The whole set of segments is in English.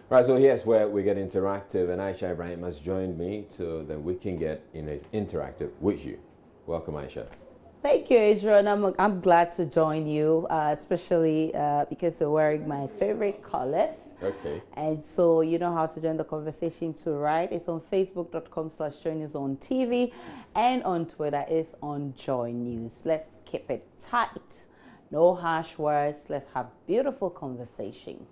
Right, so here's where we get interactive, and Aisha Ibrahim has joined me so that we can get interactive with you. Welcome, Aisha. Thank you, Israel. And I'm glad to join you, especially because you're wearing my favorite colors. Okay. And so you know how to join the conversation too, right? It's on facebook.com/joynews on TV, and on Twitter it's on Joy News. Let's keep it tight. No harsh words. Let's have beautiful conversation.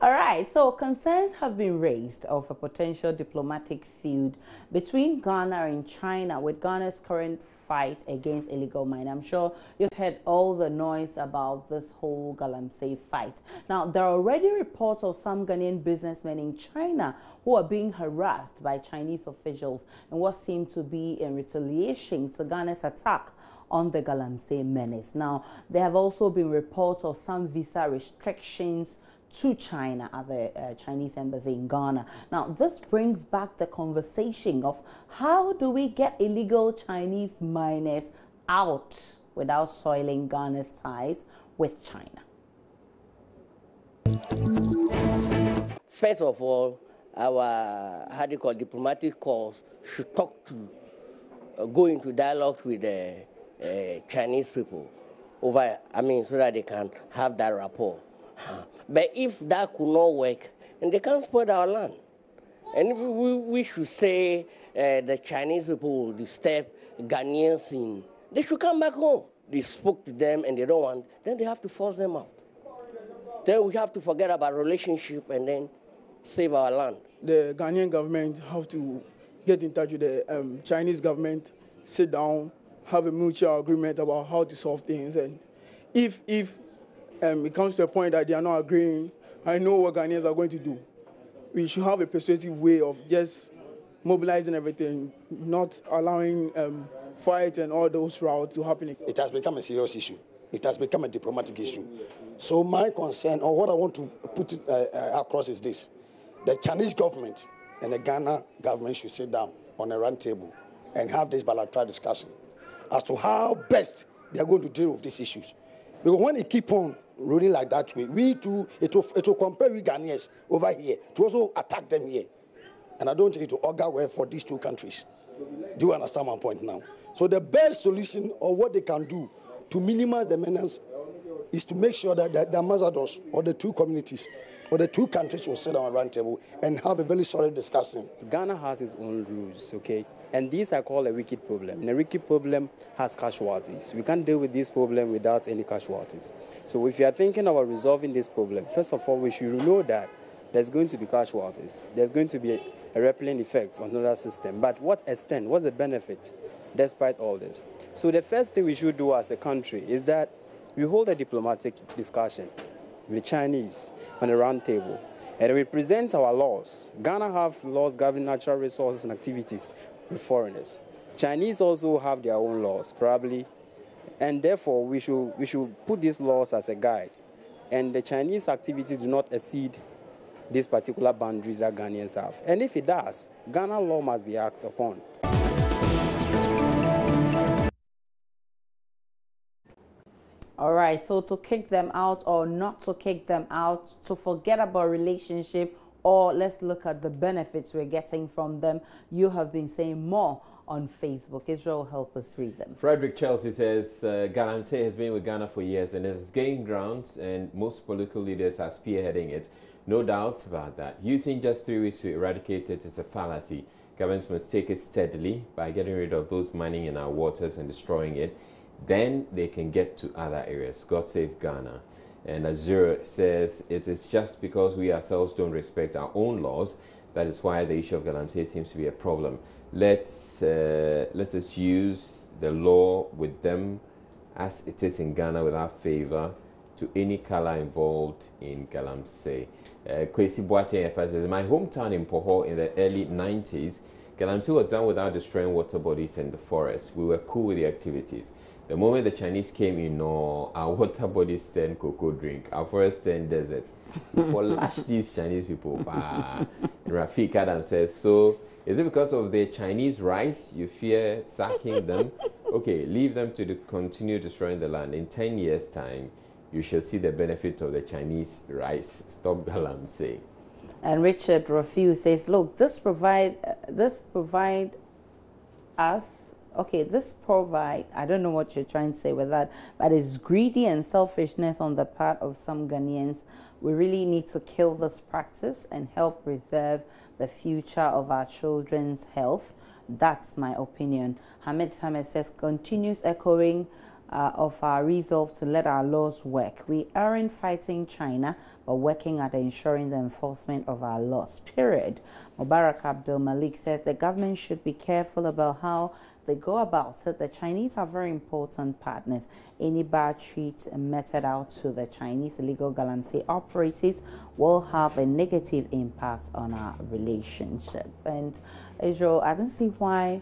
All right, so concerns have been raised of a potential diplomatic feud between Ghana and China, with Ghana's current fight against illegal mining. I'm sure you've heard all the noise about this whole Galamsey fight. Now, there are already reports of some Ghanaian businessmen in China who are being harassed by Chinese officials in what seemed to be in retaliation to Ghana's attack on the Galamsey menace. Now, there have also been reports of some visa restrictions to China at the Chinese embassy in Ghana. Now, this brings back the conversation of how do we get illegal Chinese miners out without soiling Ghana's ties with China? First of all, our, diplomatic calls should talk to, go into dialogue with the Chinese people over, so that they can have that rapport. But if that could not work, and they can't spoil our land. And if we should say the Chinese people will disturb Ghanaians in, they should come back home. They spoke to them and they don't want, then they have to force them out. Then we have to forget about relationship and then save our land. The Ghanaian government have to get in touch with the Chinese government, sit down, have a mutual agreement about how to solve things. And if it comes to a point that they are not agreeing, I know what Ghanaians are going to do. We should have a persuasive way of just mobilizing everything, not allowing fight and all those routes to happen. It has become a serious issue. It has become a diplomatic issue. So my concern, or what I want to put across is this. The Chinese government and the Ghana government should sit down on a round table and have this bilateral discussion as to how best they are going to deal with these issues. Because when it keep on rolling like that way, we too, it will compare with Ghanaians over here to also attack them here. And I don't think it will augur well for these two countries. Do you understand my point now? So the best solution or what they can do to minimize the menace is to make sure that the ambassadors or the two communities or the two countries will sit on a round table and have a very solid discussion. Ghana has its own rules, okay? And these are called a wicked problem. And a wicked problem has casualties. We can't deal with this problem without any casualties. So if you are thinking about resolving this problem, first of all, we should know that there's going to be casualties. There's going to be a rippling effect on another system. But what extent, what's the benefit despite all this? So the first thing we should do as a country is that we hold a diplomatic discussion with the Chinese on a round table. And we present our laws. Ghana have laws governing natural resources and activities with foreigners. Chinese also have their own laws, probably. And therefore, we should put these laws as a guide. And the Chinese activities do not exceed these particular boundaries that Ghanaians have. And if it does, Ghana law must be acted upon. All right, so to kick them out or not to kick them out, to forget about relationship, or let's look at the benefits we're getting from them. You have been saying more on Facebook. Israel, help us read them. Frederick Chelsea says, Galamsey has been with Ghana for years and is gaining grounds, and most political leaders are spearheading it. No doubt about that. Using just 3 weeks to eradicate it is a fallacy. Governments must take it steadily by getting rid of those mining in our waters and destroying it. Then they can get to other areas. God save Ghana. And Azure says, it is just because we ourselves don't respect our own laws. That is why the issue of Galamsey seems to be a problem. Let's us use the law with them as it is in Ghana without favor to any color involved in Galamsey. Kwesi Boateng says, my hometown in Poho in the early 90s, Galamsey was done without destroying water bodies and the forest. We were cool with the activities. The moment the Chinese came in, our water bodies turned cocoa drink, our forest turned desert. We lash these Chinese people. Rafiq Adam says, so is it because of the Chinese rice you fear sacking them? Okay, leave them to continue destroying the land. In 10 years' time, you shall see the benefit of the Chinese rice. Stop Galamsey. And Richard Rafiu says, look, this provide us, okay, this provide, I don't know what you're trying to say with that, but it's greedy and selfishness on the part of some Ghanaians. We really need to kill this practice and help preserve the future of our children's health. That's my opinion. Hamid Samet says, continues echoing of our resolve to let our laws work. We aren't fighting China, but working at ensuring the enforcement of our laws, period. Mubarak Abdul Malik says the government should be careful about how they go about it. The Chinese are very important partners. Any bad treat meted out to the Chinese illegal galamsey operators will have a negative impact on our relationship. And Israel, I don't see why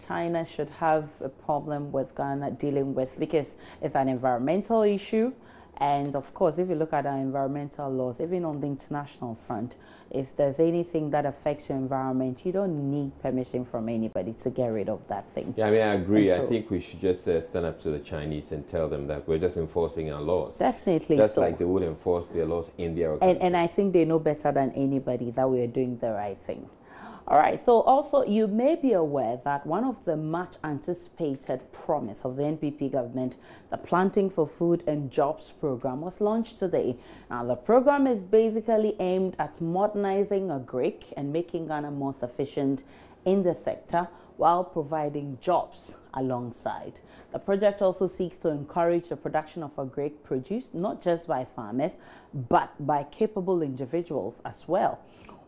China should have a problem with Ghana dealing with, because it's an environmental issue. And of course, if you look at our environmental laws, even on the international front, if there's anything that affects your environment, you don't need permission from anybody to get rid of that thing. Yeah, I mean, I agree. I think we should just stand up to the Chinese and tell them that we're just enforcing our laws. Definitely. Just like they would enforce their laws in their country. And I think they know better than anybody that we're doing the right thing. All right, so also you may be aware that one of the much anticipated promise of the NPP government, the Planting for Food and Jobs program, was launched today. Now, the program is basically aimed at modernizing agric and making Ghana more sufficient in the sector while providing jobs alongside. The project also seeks to encourage the production of agric produce, not just by farmers, but by capable individuals as well.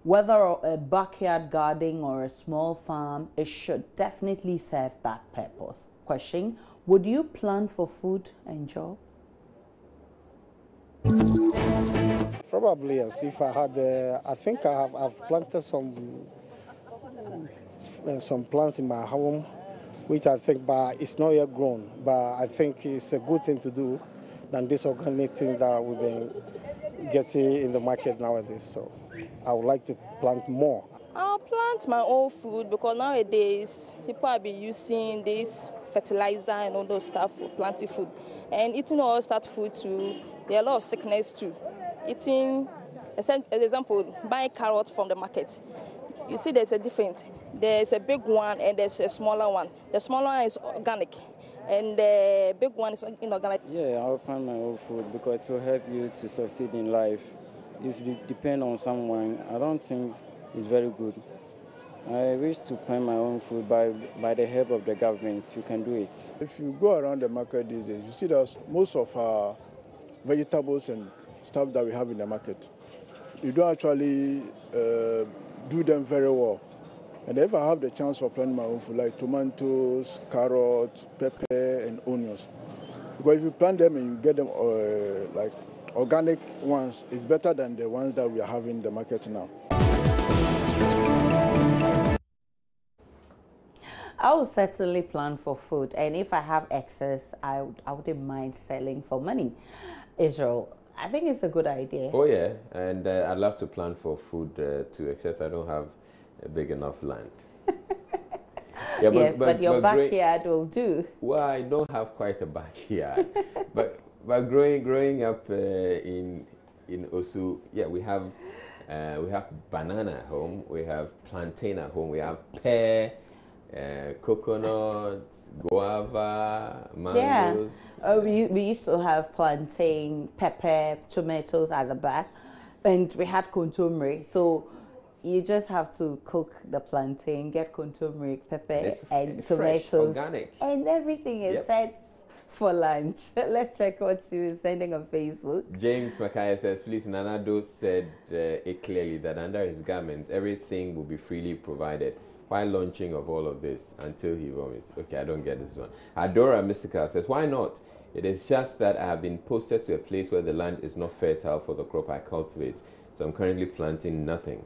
Whether a backyard garden or a small farm, it should definitely serve that purpose. Question, would you plant for food and job? Probably, yes. If I had, I think I've planted some plants in my home, which I think, but it's not yet grown. But I think it's a good thing to do than this organic thing that we've been getting in the market nowadays. So I would like to plant more. I'll plant my own food because nowadays people have been using this fertilizer and all those stuff for planting food. And eating all that food too, there are a lot of sickness too. Eating, as an example, buying carrots from the market. You see there's a difference. There's a big one and there's a smaller one. The smaller one is organic and the big one is inorganic. Yeah, I'll plant my own food because it will help you to succeed in life. If you depend on someone, I don't think it's very good. I wish to plant my own food by the help of the government. You can do it. If you go around the market these days, you see that most of our vegetables and stuff that we have in the market, you don't actually do them very well. And if I have the chance of planting my own food, like tomatoes, carrots, pepper, and onions, because if you plant them and you get them like organic ones, it's better than the ones that we are having in the market now. I will certainly plan for food, and if I have excess, I wouldn't mind selling for money. Israel, I think it's a good idea. Oh yeah, and I'd love to plan for food too, except I don't have a big enough land. Yeah, yes, but your backyard will do. Well, I don't have quite a backyard, but growing up in Osu, yeah, we have banana at home, we have plantain at home, we have pear, coconut, guava, mangoes. Yeah, we used to have plantain, pepper, tomatoes at the back, and we had kontomire. So you just have to cook the plantain, get kontomire, pepper, and tomatoes, fresh, organic, and everything is set for lunch. Let's check what you sending on Facebook. James Makaya says, please, Nanado said it clearly that under his government, everything will be freely provided. Why launching of all of this until he vomits? Okay, I don't get this one. Adora Mystical says, why not? It is just that I have been posted to a place where the land is not fertile for the crop I cultivate. So I'm currently planting nothing.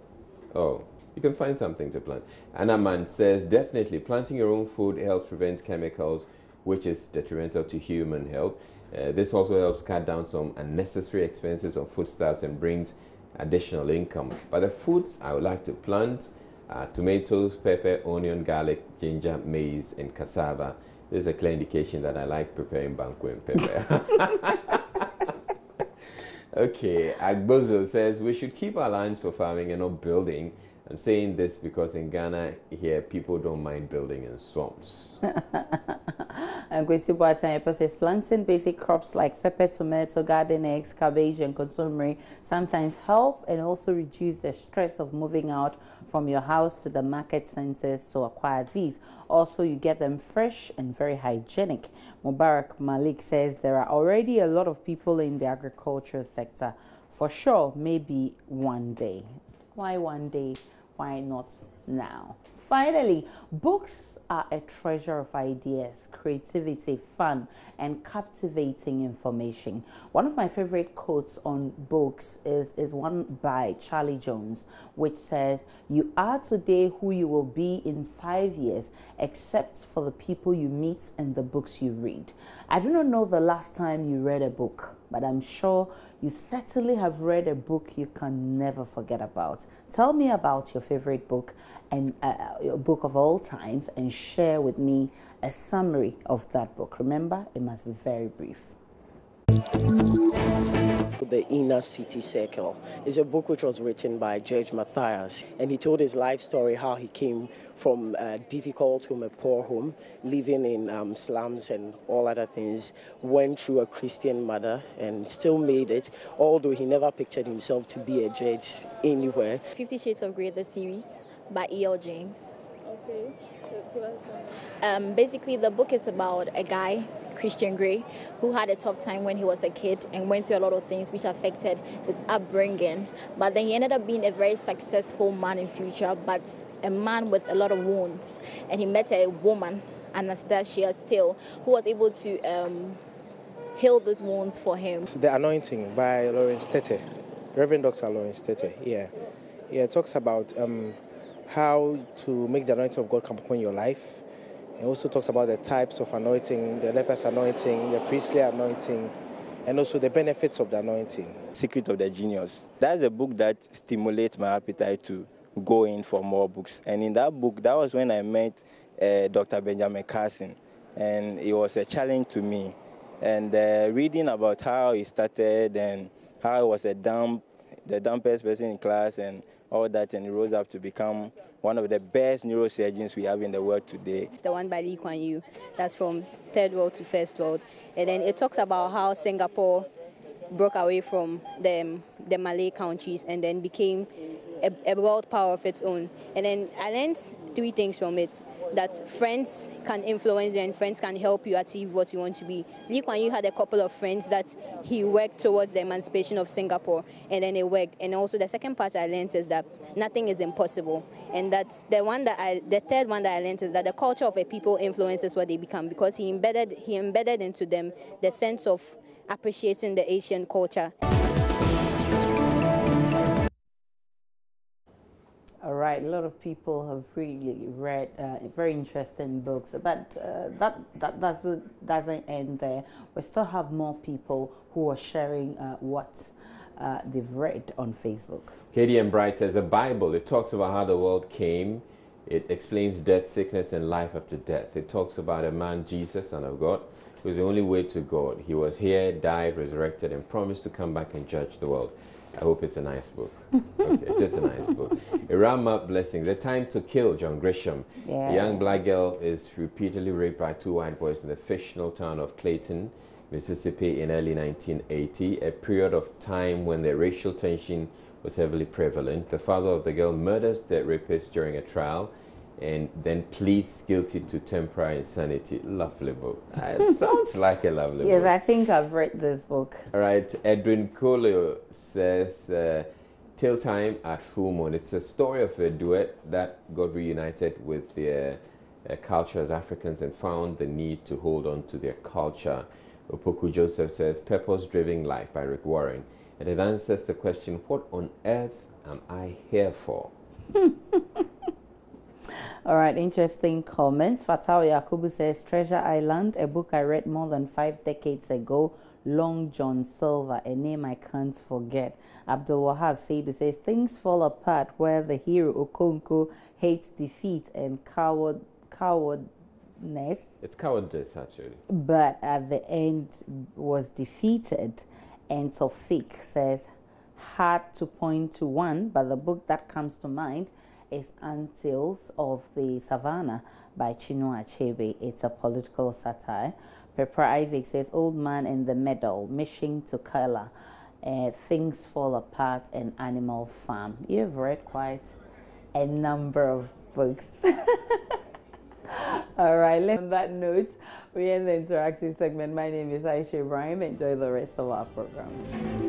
Oh, you can find something to plant. Anaman says, definitely, planting your own food helps prevent chemicals, which is detrimental to human health. This also helps cut down some unnecessary expenses on foodstuffs and brings additional income. But the foods I would like to plant are tomatoes, pepper, onion, garlic, ginger, maize, and cassava. This is a clear indication that I like preparing banku and pepper. Okay, Agbozo says we should keep our lands for farming and not building. I'm saying this because in Ghana here people don't mind building in swamps. And Kwesi Boateng says planting basic crops like pepper, tomato, garden eggs, cabbage, and consomme sometimes help and also reduce the stress of moving out from your house to the market centers to acquire these. Also, you get them fresh and very hygienic. Mubarak Malik says there are already a lot of people in the agriculture sector. For sure, maybe one day. Why one day? Why not now? Finally, books are a treasure of ideas, creativity, fun, and captivating information. One of my favorite quotes on books is one by Charlie Jones, which says, "You are today who you will be in 5 years, except for the people you meet and the books you read." I do not know the last time you read a book, but I'm sure you certainly have read a book you can never forget about. Tell me about your favorite book and your book of all times, and share with me a summary of that book. Remember, it must be very brief. The Inner City Circle is a book which was written by George Matthias, and he told his life story, how he came from a difficult home, a poor home, living in slums and all other things, went through a Christian mother and still made it, although he never pictured himself to be a judge anywhere. 50 Shades of Grey, the series by E.L. James. Okay. Basically, the book is about a guy, Christian Grey, who had a tough time when he was a kid and went through a lot of things which affected his upbringing. But then he ended up being a very successful man in future, but a man with a lot of wounds. And he met a woman, Anastasia Steele, who was able to heal these wounds for him. The Anointing by Lawrence Tete, Reverend Dr. Lawrence Tete. Yeah, it talks about how to make the anointing of God come upon your life. It also talks about the types of anointing, the leper's anointing, the priestly anointing, and also the benefits of the anointing. Secret of the Genius. That's a book that stimulates my appetite to go in for more books. And in that book, that was when I met Dr. Benjamin Carson, and it was a challenge to me. And reading about how he started and how he was the dumbest person in class and all that, and he rose up to become one of the best neurosurgeons we have in the world today. It's the one by Lee Kuan Yew, that's from third world to first world. And then it talks about how Singapore broke away from the Malay countries and then became a world power of its own. And then I learned 3 things from it: that friends can influence you and friends can help you achieve what you want to be. Lee Kuan Yew had a couple of friends that he worked towards the emancipation of Singapore, and then it worked. And also the second part I learned is that nothing is impossible. And that's the third one that I learned is that the culture of a people influences what they become, because he embedded into them the sense of appreciating the Asian culture. All right, a lot of people have really read very interesting books, but that doesn't end there. We still have more people who are sharing what they've read on Facebook. KDM Bright says the Bible, it talks about how the world came. It explains death, sickness, and life after death. It talks about a man, Jesus, Son of God, who is the only way to God. He was here, died, resurrected, and promised to come back and judge the world. I hope it's a nice book. Okay, it is a nice book. A Rama Blessing, The Time to Kill, John Grisham. Yeah. A young black girl is repeatedly raped by 2 white boys in the fictional town of Clayton, Mississippi in early 1980, a period of time when the racial tension was heavily prevalent. The father of the girl murders the rapist during a trial and then pleads guilty to temporary insanity. Lovely book. It sounds like a lovely book. Yes, I think I've read this book. All right, Edwin Colio says, Till Time at Full Moon. It's a story of a duet that got reunited with their culture as Africans and found the need to hold on to their culture. Opoku Joseph says, Purpose-Driven Life by Rick Warren. And it answers the question, what on earth am I here for? All right, interesting comments. Fatao Yakubu says, Treasure Island, a book I read more than 5 decades ago. Long John Silver, a name I can't forget. Abdul Wahab says, things fall apart where the hero Okonko hates defeat and cowardness. It's cowardice, actually. But at the end was defeated And Tofik says, hard to point to one, but the book that comes to mind is Antilles of the Savannah by Chinua Achebe. It's a political satire. Pepper Isaac says, Old Man in the Middle, Mission to Kala, Things Fall Apart, and Animal Farm. You've read quite a number of books. All right, on that note, we end the interactive segment. My name is Aisha Ibrahim. Enjoy the rest of our program.